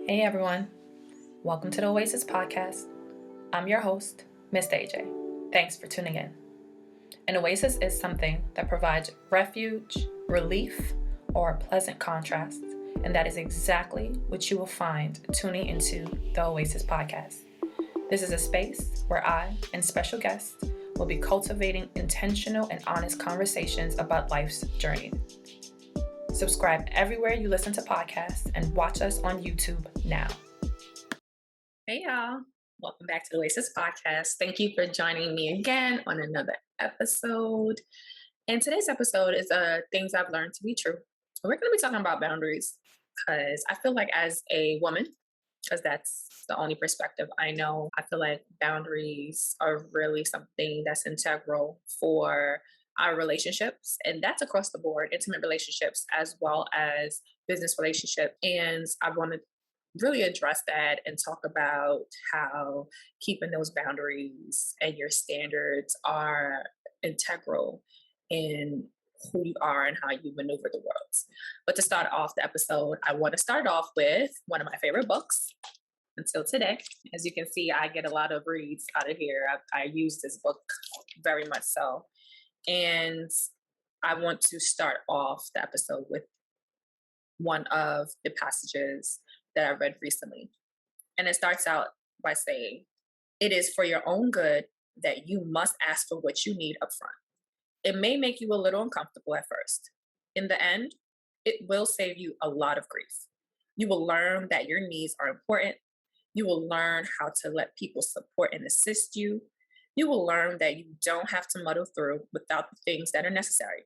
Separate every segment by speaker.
Speaker 1: Hey everyone, welcome to the Oasis podcast. I'm your host, Miss AJ. Thanks for tuning in. An oasis is something that provides refuge, relief, or a pleasant contrast, and that is exactly what you will find tuning into the Oasis podcast. This is a space where I and special guests will be cultivating intentional and honest conversations about life's journey. Subscribe everywhere you listen to podcasts and watch us on YouTube now. Hey y'all, welcome back to the Oasis podcast. Thank you for joining me again on another episode. And today's episode is things I've learned to be true. We're going to be talking about boundaries because I feel like as a woman, because that's the only perspective I know, I feel like boundaries are really something that's integral for our relationships, and that's across the board, intimate relationships as well as business relationship. And I want to really address that and talk about how keeping those boundaries and your standards are integral in who you are and how you maneuver the world. But to start off the episode, I want to start off with one of my favorite books until today. As you can see, I get a lot of reads out of here. I use this book very much so. And I want to start off the episode with one of the passages that I read recently. And it starts out by saying, "It is for your own good that you must ask for what you need up front. It may make you a little uncomfortable at first. In the end, it will save you a lot of grief. You will learn that your needs are important. You will learn how to let people support and assist you. You will learn that you don't have to muddle through without the things that are necessary.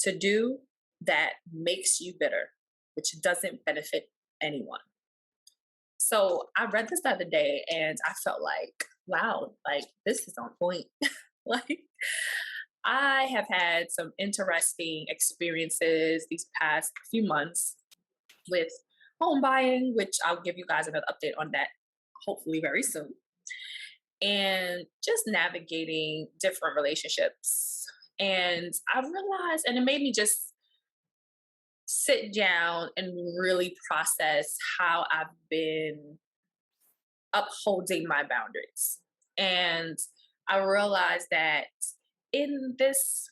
Speaker 1: To do that makes you bitter, which doesn't benefit anyone." So I read this the other day and I felt like, wow, like this is on point. Like I have had some interesting experiences these past few months with home buying, which I'll give you guys another update on that hopefully very soon. And just navigating different relationships. And I realized, and it made me just sit down and really process how I've been upholding my boundaries. And I realized that in this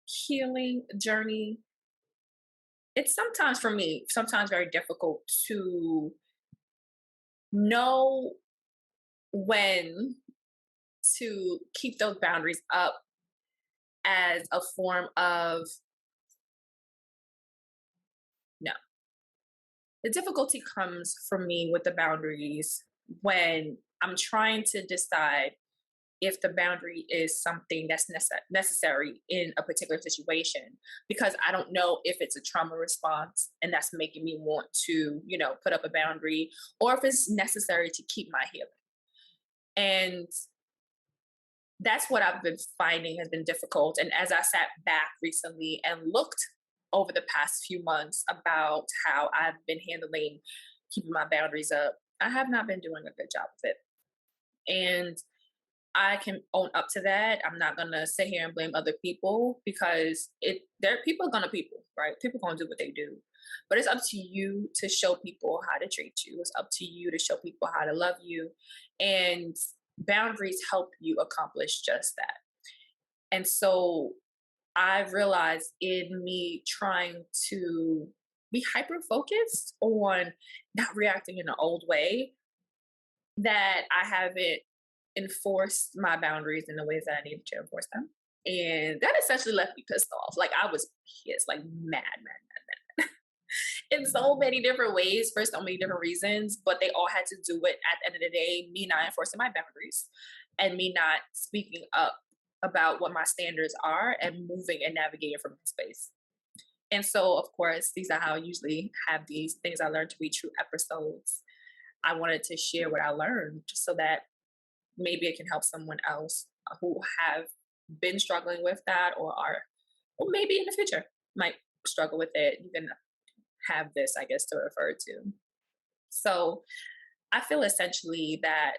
Speaker 1: healing journey, it's sometimes for me, sometimes very difficult to know when to keep those boundaries up as a form of no. The difficulty comes for me with the boundaries when I'm trying to decide if the boundary is something that's necessary in a particular situation, because I don't know if it's a trauma response and that's making me want to, put up a boundary, or if it's necessary to keep my healing. And that's what I've been finding has been difficult. And as I sat back recently and looked over the past few months about how I've been handling keeping my boundaries up, I have not been doing a good job of it. And I can own up to that. I'm not gonna sit here and blame other people because people are gonna people, right? People gonna do what they do. But it's up to you to show people how to treat you. It's up to you to show people how to love you. And boundaries help you accomplish just that. And so I've realized in me trying to be hyper focused on not reacting in an old way that I haven't enforced my boundaries in the ways that I needed to enforce them. And that essentially left me pissed off. Like I was pissed, like mad in so many different ways for so many different reasons, but they all had to do with, at the end of the day, me not enforcing my boundaries and me not speaking up about what my standards are and moving and navigating from that space. And so, of course, these are how I usually have these things I learned to be true episodes. I wanted to share what I learned just so that maybe it can help someone else who have been struggling with that or maybe in the future might struggle with it. You can have this, I guess, to refer to. So I feel essentially that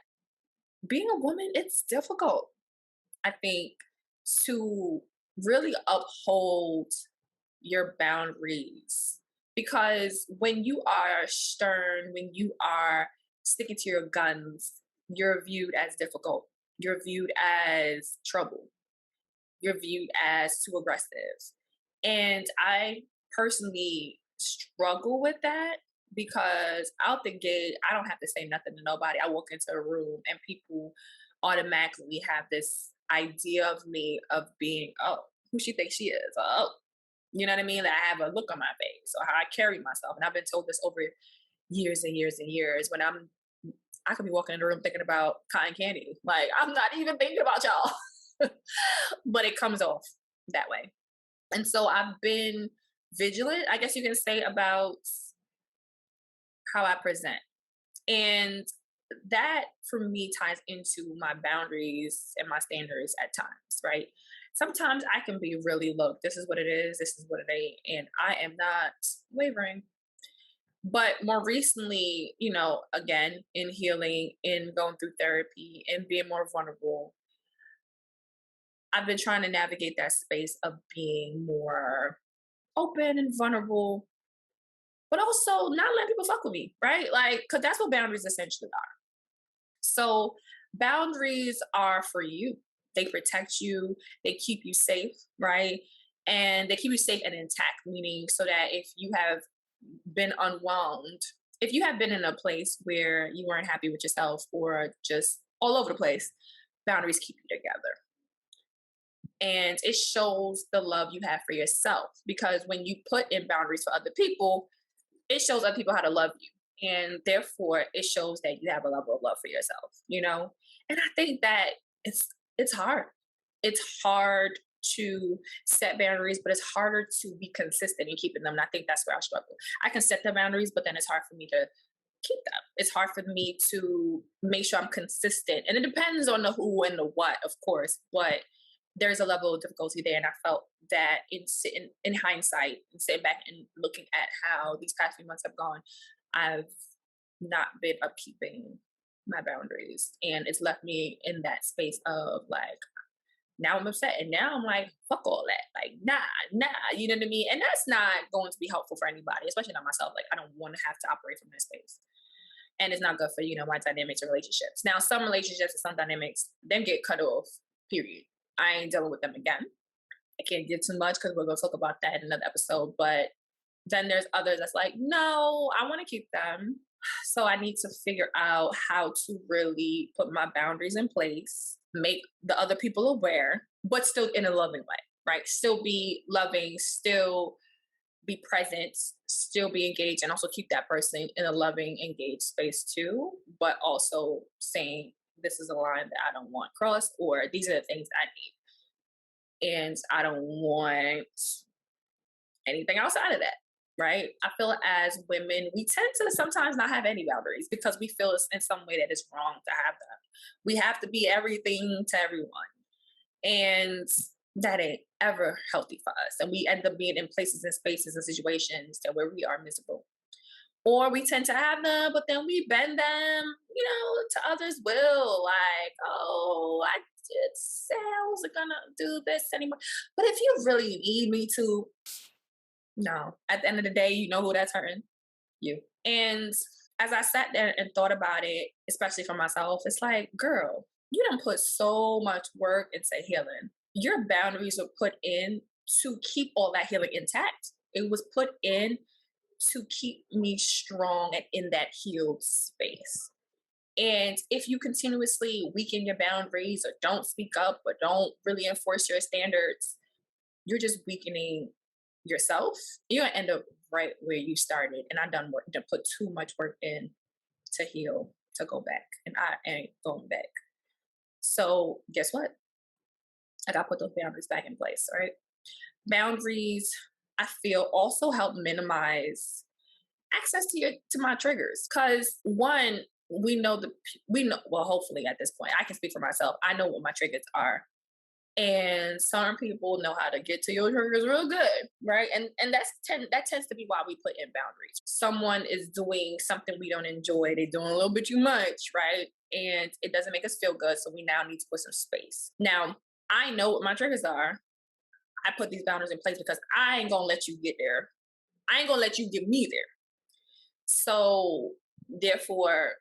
Speaker 1: being a woman, it's difficult, I think, to really uphold your boundaries
Speaker 2: Because when you are stern, when you are sticking to your guns, you're viewed as difficult. You're viewed as trouble. You're viewed as too aggressive. And I personally struggle with that because out the gate, I don't have to say nothing to nobody. I walk into a room and people automatically have this idea of me of being, oh, who she thinks she is. Oh, you know what I mean? That I have a look on my face or how I carry myself. And I've been told this over years and years and years when I could be walking in the room thinking about cotton candy. Like, I'm not even thinking about y'all. But it comes off that way. And so I've been vigilant, I guess you can say, about how I present. And that for me ties into my boundaries and my standards at times, right? Sometimes I can be really, look, this is what it is, this is what it ain't, and I am not wavering. But more recently, again, in healing, in going through therapy, and being more vulnerable, I've been trying to navigate that space of being more open and vulnerable, but also not letting people fuck with me, right? Like, because that's what boundaries essentially are. So, boundaries are for you, they protect you, they keep you safe, right? And they keep you safe and intact, meaning so that if you have been unwound, if you have been in a place where you weren't happy with yourself or just all over the place, boundaries keep you together. And it shows the love you have for yourself because when you put in boundaries for other people, it shows other people how to love you. And therefore it shows that you have a level of love for yourself. And I think that it's hard. It's hard to set boundaries, but it's harder to be consistent in keeping them. And I think that's where I struggle. I can set the boundaries, but then it's hard for me to keep them. It's hard for me to make sure I'm consistent. And it depends on the who and the what, of course, but there's a level of difficulty there. And I felt that in hindsight and sitting back and looking at how these past few months have gone, I've not been upkeeping my boundaries. And it's left me in that space of like, now I'm upset. And now I'm like, fuck all that. Like, nah, you know what I mean? And that's not going to be helpful for anybody, especially not myself. Like, I don't want to have to operate from that space. And it's not good for, my dynamics or relationships. Now, some relationships and some dynamics then get cut off, period. I ain't dealing with them again. I can't give too much because we're going to talk about that in another episode. But then there's others that's like, no, I want to keep them. So I need to figure out how to really put my boundaries in place, make the other people aware, but still in a loving way, right? Still be loving, still be present, still be engaged, and also keep that person in a loving, engaged space too, but also saying, this is a line that I don't want crossed, or these are the things I need. And I don't want anything outside of that, right? I feel as women, we tend to sometimes not have any boundaries because we feel in some way that it's wrong to have them. We have to be everything to everyone. And that ain't ever healthy for us. And we end up being in places and spaces and situations that where we are miserable. Or we tend to have them, but then we bend them, to others' will. Like, oh, I did say I wasn't gonna do this anymore. But if you really need me to, no. At the end of the day, you know who that's hurting? You. And as I sat there and thought about it, especially for myself, it's like, girl, you done put so much work into healing. Your boundaries were put in to keep all that healing intact. It was put in to keep me strong and in that healed space. And if you continuously weaken your boundaries or don't speak up or don't really enforce your standards, you're just weakening yourself. You're gonna end up right where you started. And I done put too much work in to heal, to go back. And I ain't going back. So guess what? I gotta put those boundaries back in place, right? Boundaries, I feel, also help minimize access to my triggers. Cause one, we know, well, hopefully at this point, I can speak for myself. I know what my triggers are. And some people know how to get to your triggers real good, right? And that tends to be why we put in boundaries. Someone is doing something we don't enjoy. They're doing a little bit too much, right? And it doesn't make us feel good. So we now need to put some space. Now, I know what my triggers are. I put these boundaries in place because I ain't gonna let you get there I ain't gonna let you get me there. So therefore,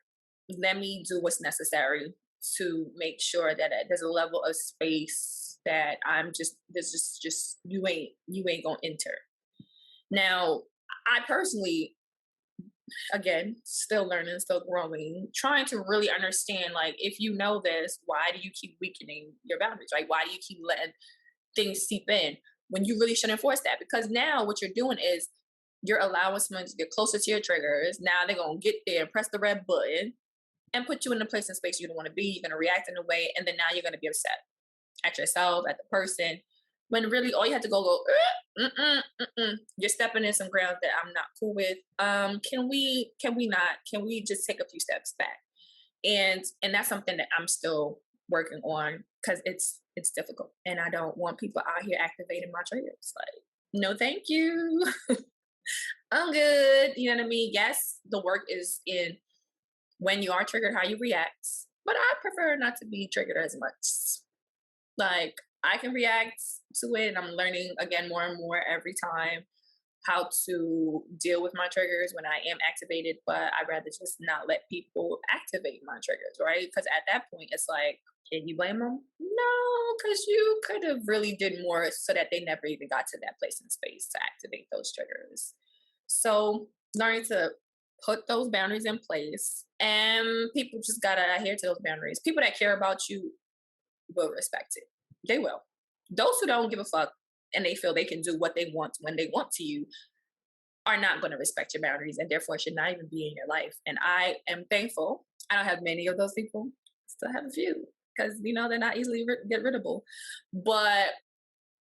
Speaker 2: let me do what's necessary to make sure that there's a level of space that there's just you ain't gonna enter. Now, I personally, again, still learning, still growing, trying to really understand, like, if you know this, why do you keep weakening your boundaries? Right? Why do you keep letting things seep in when you really should enforce that? Because now what you're doing is you're allowing someone to get closer to your triggers. Now they're gonna get there and press the red button and put you in a place and space you don't want to be. You're gonna react in a way, and then now you're gonna be upset at yourself, at the person, when really all you have to go, you're stepping in some ground that I'm not cool with. Can we just take a few steps back? And that's something that I'm still working on, because it's difficult, and I don't want people out here activating my triggers. Like, no, thank you. I'm good. You know what I mean? Yes, the work is in when you are triggered, how you react, but I prefer not to be triggered as much. Like, I can react to it, and I'm learning again more and more every time how to deal with my triggers when I am activated, but I'd rather just not let people activate my triggers, right? Because at that point, it's like, can you blame them? No, because you could have really did more so that they never even got to that place in space to activate those triggers. So learning to put those boundaries in place, and people just gotta adhere to those boundaries. People that care about you will respect it. They will. Those who don't give a fuck and they feel they can do what they want when they want to you are not going to respect your boundaries, and therefore should not even be in your life. And I am thankful I don't have many of those people. Still have a few, because they're not easily get riddable. But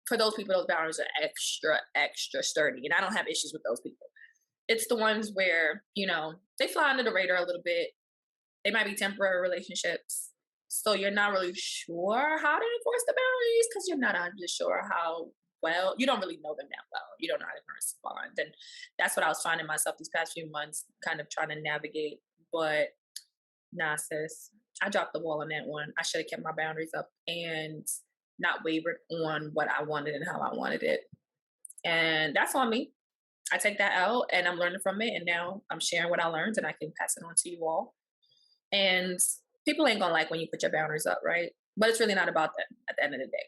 Speaker 2: for those people, those boundaries are extra sturdy, and I don't have issues with those people. It's the ones where they fly under the radar a little bit. They might be temporary relationships, so you're not really sure how to enforce the boundaries, because you're not 100% sure how well. You don't really know them that well. You don't know how to respond. And that's what I was finding myself these past few months, kind of trying to navigate. But nah, sis, I dropped the ball on that one. I should have kept my boundaries up and not wavered on what I wanted and how I wanted it. And that's on me. I take that out and I'm learning from it. And now I'm sharing what I learned, and I can pass it on to you all. And people ain't gonna like when you put your boundaries up, right? But it's really not about that at the end of the day.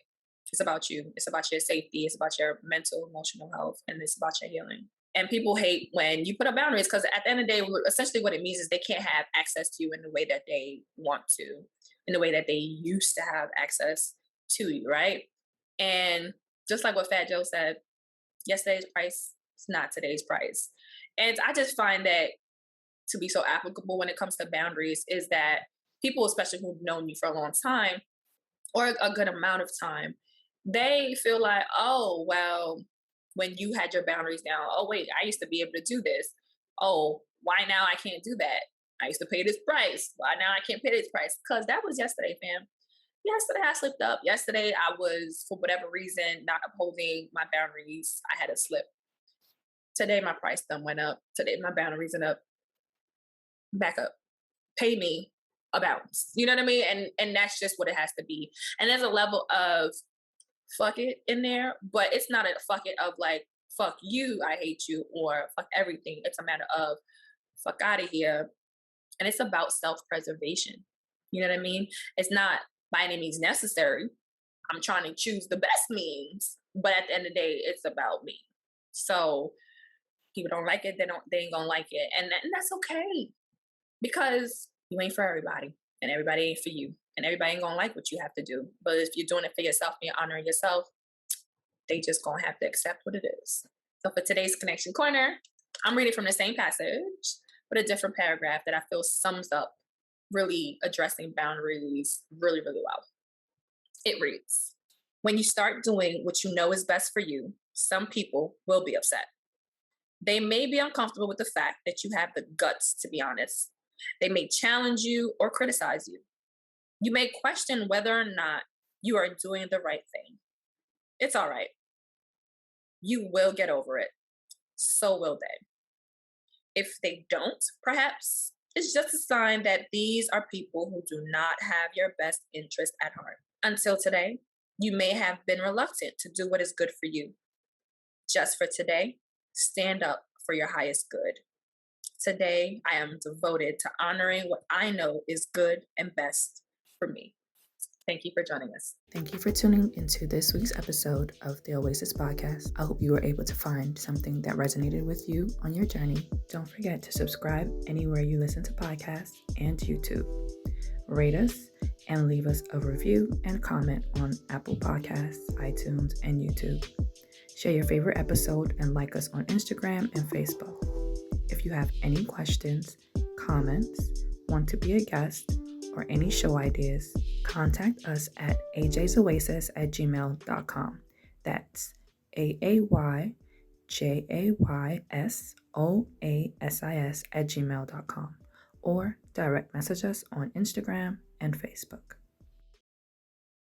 Speaker 2: It's about you. It's about your safety. It's about your mental, emotional health, and it's about your healing. And people hate when you put up boundaries, because at the end of the day, essentially what it means is they can't have access to you in the way that they want to, in the way that they used to have access to you, right? And just like what Fat Joe said, yesterday's price is not today's price. And I just find that to be so applicable when it comes to boundaries is that people, especially who've known you for a long time or a good amount of time, they feel like, oh, well, when you had your boundaries down, oh, wait, I used to be able to do this. Oh, why now I can't do that? I used to pay this price. Why now I can't pay this price? Because that was yesterday, fam. Yesterday I slipped up. Yesterday I was, for whatever reason, not upholding my boundaries. I had a slip. Today my price done went up. Today my boundaries went up. Back up. Pay me a balance. You know what I mean? And that's just what it has to be. And there's a level of fuck it in there, but it's not a fuck it of like, fuck you, I hate you, or fuck everything. It's a matter of fuck out of here. And it's about self-preservation. You know what I mean? It's not by any means necessary. I'm trying to choose the best means, but at the end of the day, it's about me. So people don't like it, they ain't gonna like it. And that's okay. Because you ain't for everybody, and everybody ain't for you, and everybody ain't gonna like what you have to do. But if you're doing it for yourself and you're honoring yourself, they just gonna have to accept what it is. So for today's Connection Corner, I'm reading from the same passage, but a different paragraph that I feel sums up really addressing boundaries really, really well. It reads, when you start doing what you know is best for you, some people will be upset. They may be uncomfortable with the fact that you have the guts to be honest. They may challenge you or criticize you. You may question whether or not you are doing the right thing. It's all right. You will get over it. So will they. If they don't, perhaps it's just a sign that these are people who do not have your best interest at heart. Until today, you may have been reluctant to do what is good for you. Just for today, stand up for your highest good. Today, I am devoted to honoring what I know is good and best for me. Thank you for joining us.
Speaker 1: Thank you for tuning into this week's episode of the Oasis podcast. I hope you were able to find something that resonated with you on your journey. Don't forget to subscribe anywhere you listen to podcasts and YouTube. Rate us and leave us a review and comment on Apple Podcasts, iTunes, and YouTube. Share your favorite episode and like us on Instagram and Facebook. If you have any questions, comments, want to be a guest, or any show ideas, contact us at ajaysoasis@gmail.com. That's AAYJAYSOASIS@gmail.com, or direct message us on Instagram and Facebook.